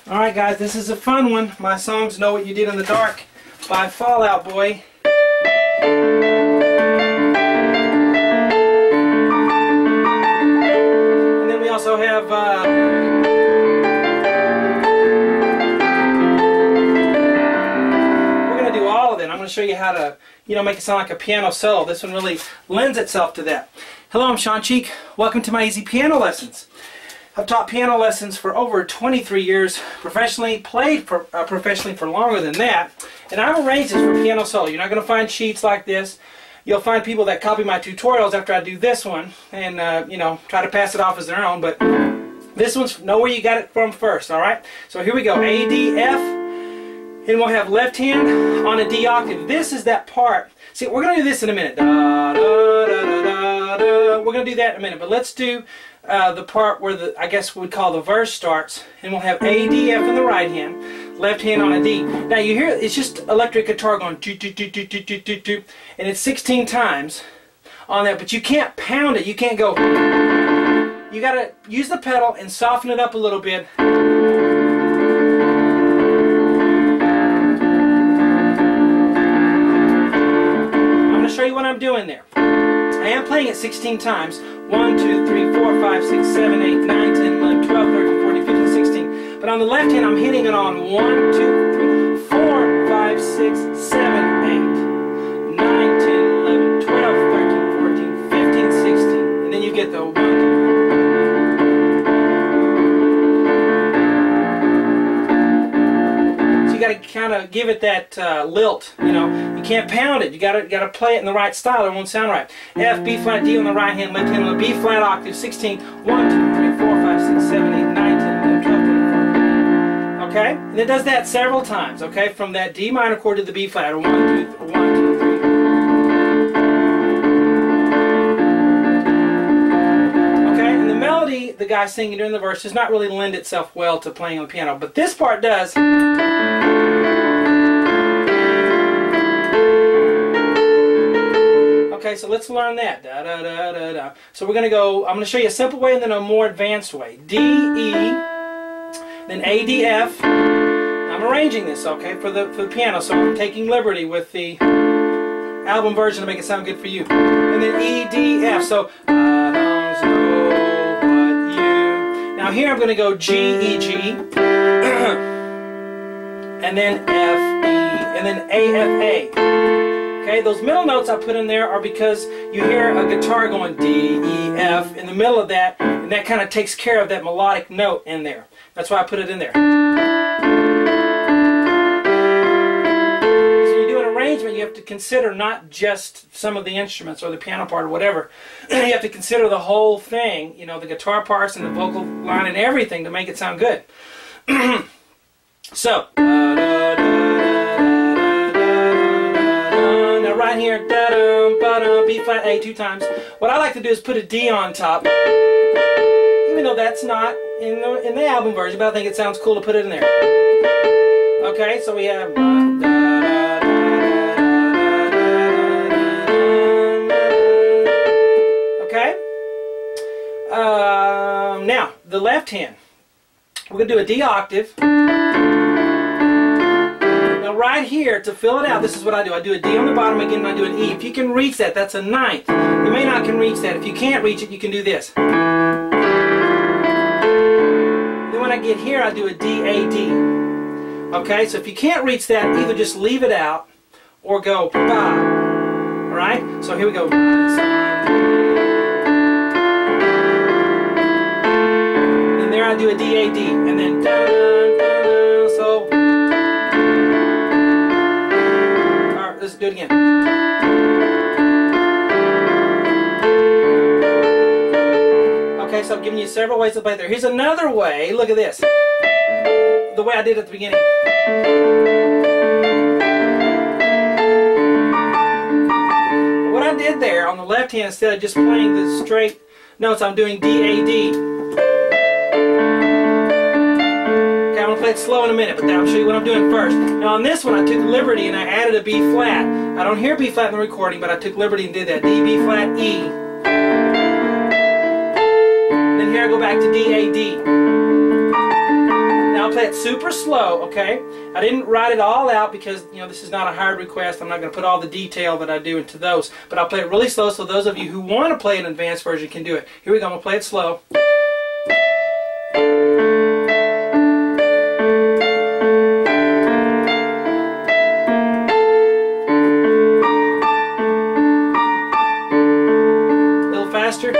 Alright guys, this is a fun one. My songs Know What You Did in the Dark by Fall Out Boy. And then we also have we're going to do all of them. I'm going to show you how to, make it sound like a piano solo. This one really lends itself to that. Hello, I'm Shawn. Welcome to my Easy Piano Lessons. I've taught piano lessons for over 23 years professionally, played professionally for longer than that, and I've arranged this for piano solo. You're not going to find sheets like this. You'll find people that copy my tutorials after I do this one and, try to pass it off as their own, but this one's know where you got it from first, alright? So here we go, A, D, F, and we'll have left hand on a D octave. This is that part. See, we're going to do this in a minute. Da, da, da, da, da, da. We're going to do that in a minute, but let's do the part where I guess we'd call the verse starts, and we'll have A, D, F in the right hand, left hand on a D. Now you hear it's just electric guitar going do do do do do do do do, and it's 16 times on that. But you can't pound it. You can't go. You got to use the pedal and soften it up a little bit. I'm going to show you what I'm doing there. I am playing it 16 times. 1, 2, 3, 4, 5, 6, 7, 8, 9, 10, 11, 12, 13, 14, 15, 16. But on the left hand, I'm hitting it on 1, 2, 3, 4, 5, 6, 7, 8, 9, 10, 11, 12, 13, 14, 15, 16. And then you get the 1, 2, 3. So you got to kind of give it that lilt, You can't pound it. You gotta play it in the right style. It won't sound right. F, B flat, D on the right hand, left hand on the B flat octave, 16. 1, 2, 3, 4, 5, 6, 7, 8, 9, 10, 11, 12, 13, 14. Okay? And it does that several times, okay? From that D minor chord to the B flat. 1, 2, 1, 2, 3. Okay? And the melody the guy singing during the verse does not really lend itself well to playing on the piano, but this part does. Okay, so let's learn that. Da, da, da, da, da. So we're going to go, I'm going to show you a simple way and then a more advanced way. D, E, then A, D, F. I'm arranging this, okay, for the piano, so I'm taking liberty with the album version to make it sound good for you. And then E, D, F. So, I don't know what you... Now here I'm going to go G, E, G. And then F, E, and then A, F, A. Okay, those middle notes I put in there are because you hear a guitar going D, E, F in the middle of that, and that kind of takes care of that melodic note in there. That's why I put it in there. So you do an arrangement, you have to consider not just some of the instruments or the piano part or whatever. You have to consider the whole thing, the guitar parts and the vocal line and everything to make it sound good. So, right here, da-dum, ba-dum, B flat, A 2 times. What I like to do is put a D on top, even though that's not in the album version, but I think it sounds cool to put it in there. Okay, so we have okay. Now the left hand, we're gonna do a D octave. Right here, to fill it out, this is what I do. I do a D on the bottom again, and I do an E. If you can reach that, that's a ninth. You may not can reach that. If you can't reach it, you can do this. Then when I get here, I do a D, A, D. Okay, so if you can't reach that, either just leave it out or go ba. Alright? So here we go. And there I do a D, A, D. And then dun, dun, dun, so. Let's do it again. Okay, so I'm giving you several ways to play there. Here's another way. Look at this. The way I did at the beginning. What I did there on the left hand, instead of just playing the straight notes, I'm doing D, A, D. I'm going to play it slow in a minute, but then I'll show you what I'm doing first. Now on this one, I took liberty and I added a B flat. I don't hear B flat in the recording, but I took liberty and did that. D, B flat, E. Then here I go back to D, A, D. Now play it super slow, okay? I didn't write it all out because, you know, this is not a hard request. I'm not going to put all the detail that I do into those. But I'll play it really slow so those of you who want to play an advanced version can do it. Here we go. I'm going to play it slow. A little faster.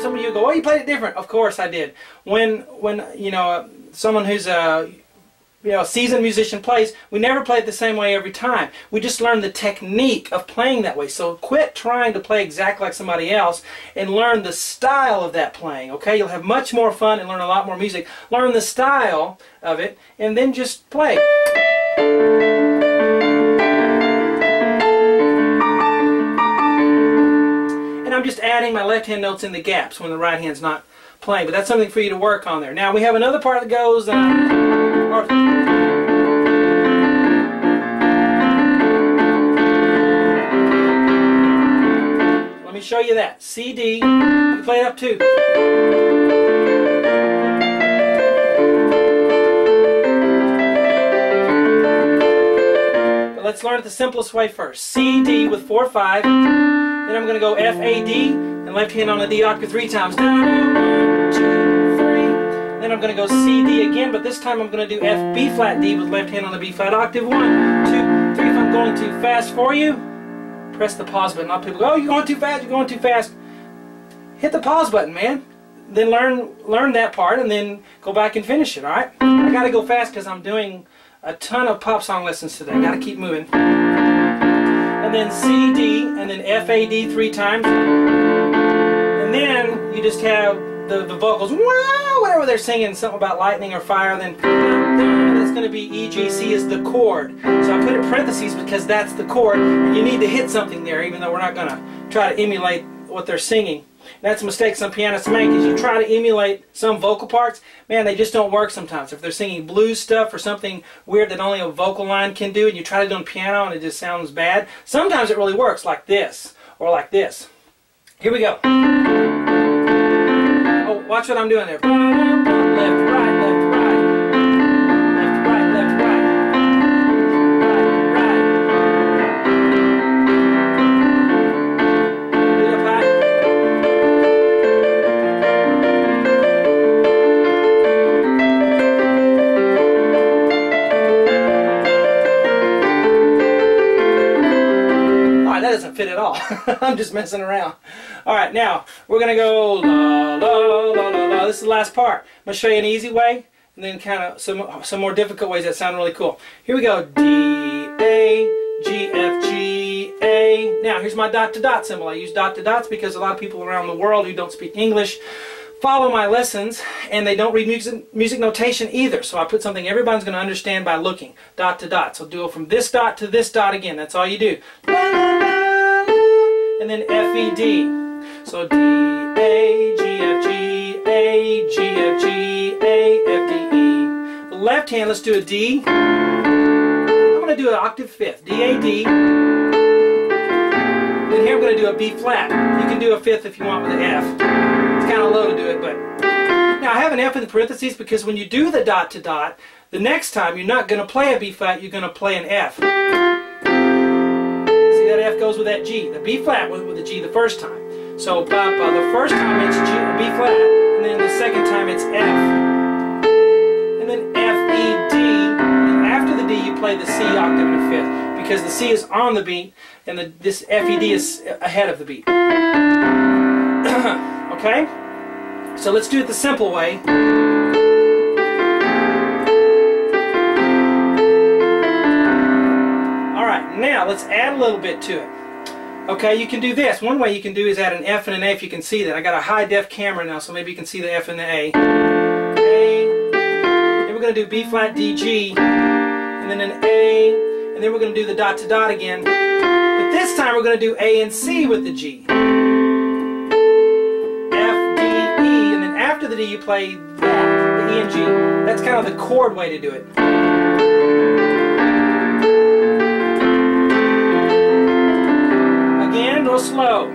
Some of you go, oh, you played it different. Of course I did. When you know, someone who's a seasoned musician plays, we never play it the same way every time. We just learn the technique of playing that way. So quit trying to play exactly like somebody else and learn the style of that playing, okay? You'll have much more fun and learn a lot more music. Learn the style of it and then just play. I'm just adding my left hand notes in the gaps when the right hand's not playing, but that's something for you to work on there. Now we have another part that goes let me show you that. C, D, you play it up too. But let's learn it the simplest way first. C, D with 4, 5. Then I'm going to go F, A, D, and left hand on the D octave 3 times. 1, 2, 3. Then I'm going to go C, D again, but this time I'm going to do F, B flat, D with left hand on the B flat octave. 1, 2, 3. If I'm going too fast for you, press the pause button. A lot of people go, oh, you're going too fast, you're going too fast. Hit the pause button, man. Then learn that part and then go back and finish it, alright? I got to go fast because I'm doing a ton of pop song lessons today. Got to keep moving. And then C, D, and then F, A, D 3 times. And then you just have the vocals, wow, whatever they're singing, something about lightning or fire, then that's going to be E, G, C is the chord. So I put it in parentheses because that's the chord, and you need to hit something there, even though we're not going to try to emulate what they're singing. That's a mistake some pianists make, is you try to emulate some vocal parts, man, they just don't work sometimes. If they're singing blues stuff or something weird that only a vocal line can do, and you try to do it on piano and it just sounds bad, sometimes it really works like this, or like this. Here we go. Oh, watch what I'm doing there. Left, right, left, right. Left, right, left, right. Fit at all. I'm just messing around. Alright, now we're going to go la la la la la. This is the last part. I'm going to show you an easy way and then kind of some more difficult ways that sound really cool. Here we go. D, A, G, F, G, A. Now here's my dot to dot symbol. I use dot to dots because a lot of people around the world who don't speak English follow my lessons and they don't read music notation either. So I put something everybody's going to understand by looking. Dot to dot. So do it from this dot to this dot again. That's all you do. And then F, E, D. So D, A, G, F, G, A, G, F, G, A, F, D, E. The left hand, let's do a D. I'm going to do an octave fifth. D, A, D. Then here I'm going to do a B flat. You can do a fifth if you want with an F. It's kind of low to do it, but... Now I have an F in the parentheses because when you do the dot to dot, the next time you're not going to play a B flat, you're going to play an F. That F goes with that G. The B flat went with the G the first time. So the first time it's G, B flat, and then the second time it's F. And then F, E, D, and after the D you play the C octave in a fifth, because the C is on the beat, and this F, E, D is ahead of the beat. Okay? So let's do it the simple way. Now let's add a little bit to it. Okay, you can do this. One way you can do is add an F and an A if you can see that. I got a high def camera now, so maybe you can see the F and the A. A. Then we're going to do B flat D G, and then an A, and then we're going to do the dot to dot again. But this time we're going to do A and C with the G. F, D, E, and then after the D you play that, the E and G. That's kind of the chord way to do it. Again, real slow.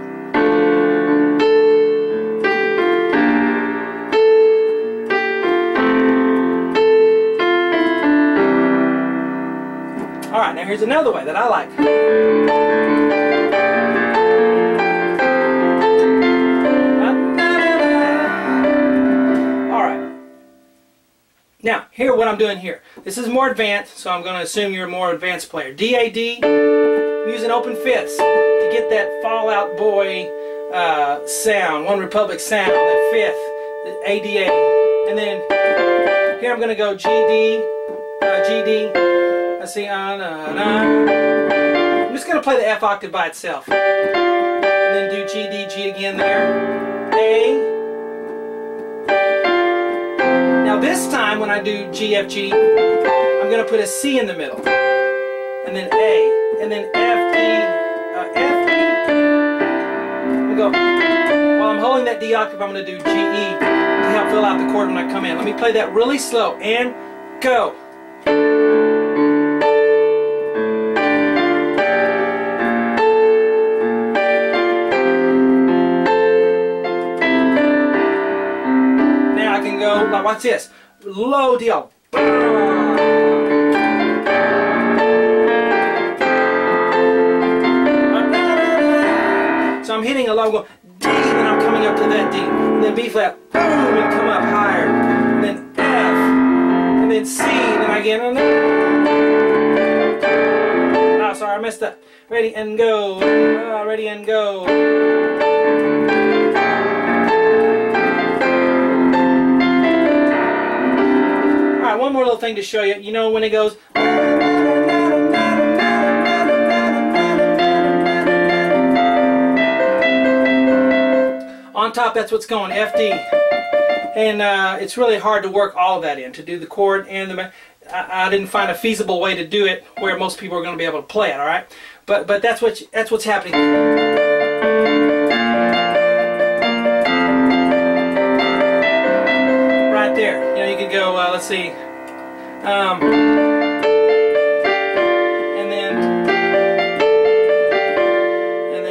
here's another way that I like. Alright. Now, here what I'm doing here. This is more advanced, so I'm going to assume you're a more advanced player. D-A-D, I'm using open fifths to get that Fall Out Boy sound, One Republic sound, that fifth, the A-D-A. And then here I'm going to go G-D, G-D. Let's see, I'm just going to play the F octave by itself. And then do G, D, G again there. A. Now this time when I do G, F, G, I'm going to put a C in the middle. And then A. And then F, E, F, E. I'm going to go, while I'm holding that D octave, I'm going to do G, E to help fill out the chord when I come in. Let me play that really slow. And go. Now watch this. Low D. So I'm hitting a low, go D, then I'm coming up to that D. And then B flat, boom, and come up higher. And then F, and then C, then I get on there. Oh, sorry, I messed up. Ready and go. Ready and go. One more little thing to show you. You know when it goes on top, that's what's going, F, D. And it's really hard to work all of that in, to do the chord and the... I didn't find a feasible way to do it where most people are going to be able to play it, alright? But that's what's happening. Right there. You know, you could go, let's see, and then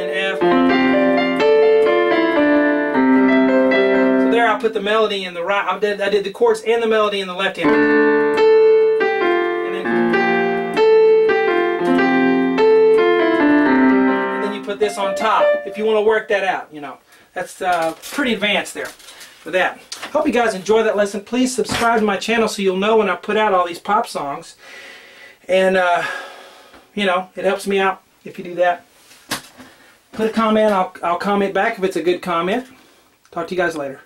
F. So there I put the melody in the right. I did the chords and the melody in the left hand. And then you put this on top if you want to work that out. You know, that's pretty advanced there for that. Hope you guys enjoy that lesson. Please subscribe to my channel so you'll know when I put out all these pop songs. And, you know, it helps me out if you do that. Put a comment. I'll comment back if it's a good comment. Talk to you guys later.